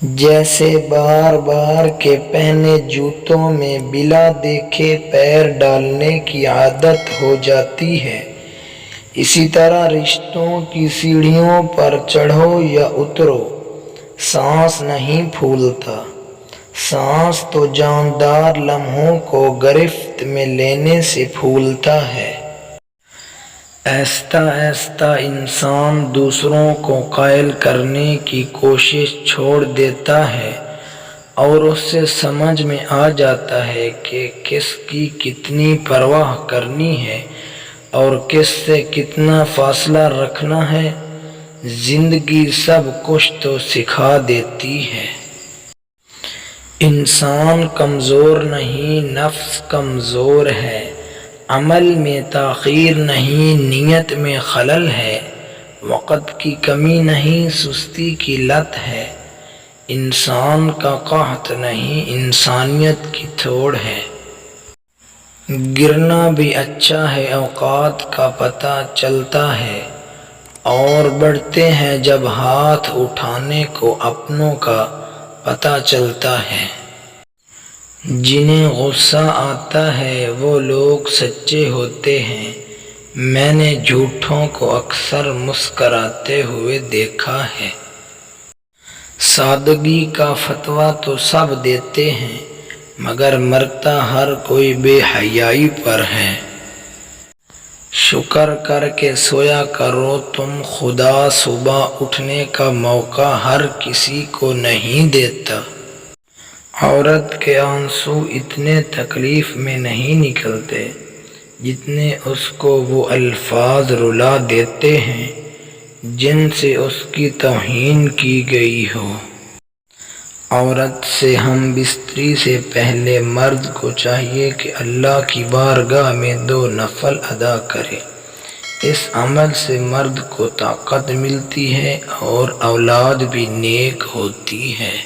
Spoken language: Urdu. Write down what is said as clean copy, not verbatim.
جیسے بار بار کے پہنے جوتوں میں بلا دیکھے پیر ڈالنے کی عادت ہو جاتی ہے، اسی طرح رشتوں کی سیڑھیوں پر چڑھو یا اترو، سانس نہیں پھولتا۔ سانس تو جاندار لمحوں کو گرفت میں لینے سے پھولتا ہے۔ آہستہ آہستہ انسان دوسروں کو قائل کرنے کی کوشش چھوڑ دیتا ہے اور اس سے سمجھ میں آ جاتا ہے کہ کس کی کتنی پرواہ کرنی ہے اور کس سے کتنا فاصلہ رکھنا ہے۔ زندگی سب کچھ تو سکھا دیتی ہے۔ انسان کمزور نہیں، نفس کمزور ہے۔ عمل میں تاخیر نہیں، نیت میں خلل ہے۔ وقت کی کمی نہیں، سستی کی لت ہے۔ انسان کا قحط نہیں، انسانیت کی تھوڑ ہے۔ گرنا بھی اچھا ہے، اوقات کا پتہ چلتا ہے، اور بڑھتے ہیں جب ہاتھ اٹھانے کو اپنوں کا پتہ چلتا ہے۔ جنہیں غصہ آتا ہے وہ لوگ سچے ہوتے ہیں۔ میں نے جھوٹوں کو اکثر مسکراتے ہوئے دیکھا ہے۔ سادگی کا فتویٰ تو سب دیتے ہیں، مگر مرتا ہر کوئی بے حیائی پر ہے۔ شکر کر کے سویا کرو تم، خدا صبح اٹھنے کا موقع ہر کسی کو نہیں دیتا۔ عورت کے آنسو اتنے تکلیف میں نہیں نکلتے جتنے اس کو وہ الفاظ رلا دیتے ہیں جن سے اس کی توہین کی گئی ہو۔ عورت سے ہم بستری سے پہلے مرد کو چاہیے کہ اللہ کی بارگاہ میں 2 نفل ادا کرے۔ اس عمل سے مرد کو طاقت ملتی ہے اور اولاد بھی نیک ہوتی ہے۔